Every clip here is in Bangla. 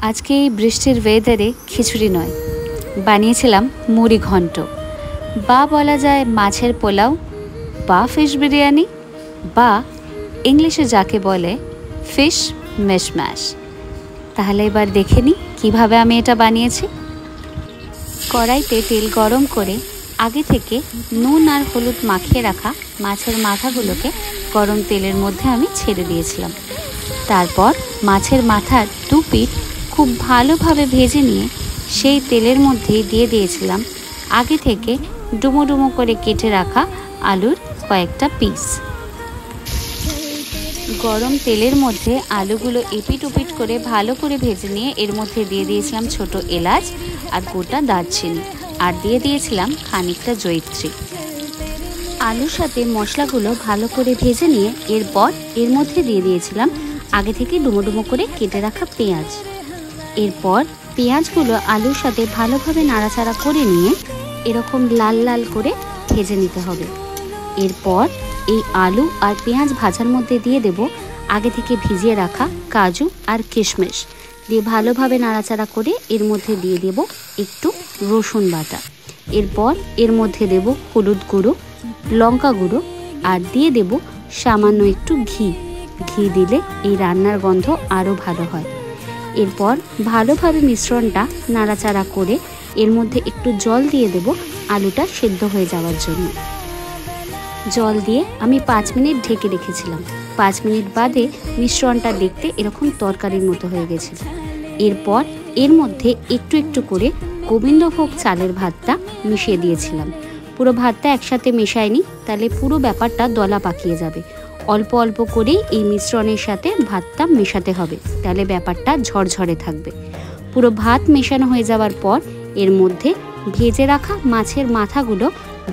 আজকে এই বৃষ্টির ওয়েদারে খিচুড়ি নয়, বানিয়েছিলাম মুড়ি ঘন্ট, বা বলা যায় মাছের পোলাও, বা ফিশ বিরিয়ানি, বা ইংলিশে যাকে বলে ফিশ মেশম্যাশ। তাহলে এবার দেখে নিই কীভাবে আমি এটা বানিয়েছি। কড়াইতে তেল গরম করে আগে থেকে নুন আর হলুদ মাখিয়ে রাখা মাছের মাথাগুলোকে গরম তেলের মধ্যে আমি ছেড়ে দিয়েছিলাম। তারপর মাছের মাথার দু পিঠ খুব ভালোভাবে ভেজে নিয়ে সেই তেলের মধ্যেই দিয়ে দিয়েছিলাম আগে থেকে ডুমো ডুমো করে কেটে রাখা আলুর কয়েকটা পিস। গরম তেলের মধ্যে আলুগুলো এপিট ওপিট করে ভালো করে ভেজে নিয়ে এর মধ্যে দিয়ে দিয়েছিলাম ছোট এলাচ আর গোটা দারচিনি, আর দিয়ে দিয়েছিলাম খানিকটা জয়িত্রী। আলুর সাথে মশলাগুলো ভালো করে ভেজে নিয়ে এরপর এর মধ্যে দিয়ে দিয়েছিলাম আগে থেকে ডুমো ডুমো করে কেটে রাখা পেঁয়াজ। এরপর পেঁয়াজগুলো আলুর সাথে ভালোভাবে নাড়াচাড়া করে নিয়ে এরকম লাল লাল করে ভেজে নিতে হবে। এরপর এই আলু আর পেঁয়াজ ভাজার মধ্যে দিয়ে দেব আগে থেকে ভিজিয়ে রাখা কাজু আর কিশমিশ, দিয়ে ভালোভাবে নাড়াচাড়া করে এর মধ্যে দিয়ে দেব একটু রসুন বাটা। এরপর এর মধ্যে দেব হলুদ গুঁড়ো, লঙ্কা গুঁড়ো, আর দিয়ে দেব সামান্য একটু ঘি। ঘি দিলে এই রান্নার গন্ধ আরও ভালো হয়। এরপর ভালোভাবে মিশ্রণটা নাড়াচাড়া করে এর মধ্যে একটু জল দিয়ে দেব আলুটা সেদ্ধ হয়ে যাওয়ার জন্য। জল দিয়ে আমি 5 মিনিট ঢেকে রেখেছিলাম। 5 মিনিট বাদে মিশ্রণটা দেখতে এরকম তরকারির মতো হয়ে গেছিল। এরপর এর মধ্যে একটু একটু করে গোবিন্দভোগ চালের ভাতটা মিশিয়ে দিয়েছিলাম। পুরো ভাতটা একসাথে মেশায়নি, তাহলে পুরো ব্যাপারটা দলা পাকিয়ে যাবে। অল্প অল্প করেই এই মিশ্রণের সাথে ভাতটা মেশাতে হবে, তাহলে ব্যাপারটা ঝরঝরে থাকবে। পুরো ভাত মেশানো হয়ে যাওয়ার পর এর মধ্যে ভেজে রাখা মাছের মাথাগুলো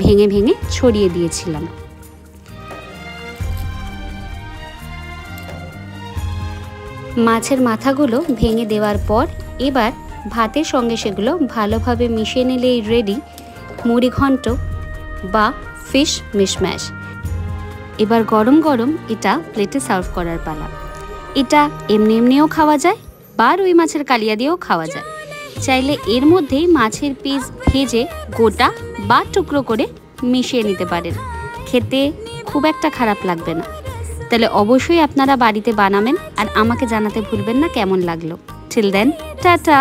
ভেঙে ভেঙে ছড়িয়ে দিয়েছিলাম। মাছের মাথাগুলো ভেঙে দেওয়ার পর এবার ভাতের সঙ্গে সেগুলো ভালোভাবে মিশিয়ে নিলেই রেডি মুড়ি ঘন্ট বা ফিশ মিশম্যাশ। এবার গরম গরম এটা প্লেটে সার্ভ করার পালা। এটা এমনি এমনিও খাওয়া যায় বা রুই মাছের কালিয়া দিয়েও খাওয়া যায়। চাইলে এর মধ্যেই মাছের পিস ভেজে গোটা বা টুকরো করে মিশিয়ে নিতে পারেন, খেতে খুব একটা খারাপ লাগবে না। তাহলে অবশ্যই আপনারা বাড়িতে বানাবেন আর আমাকে জানাতে ভুলবেন না কেমন লাগলো। Till then, tata.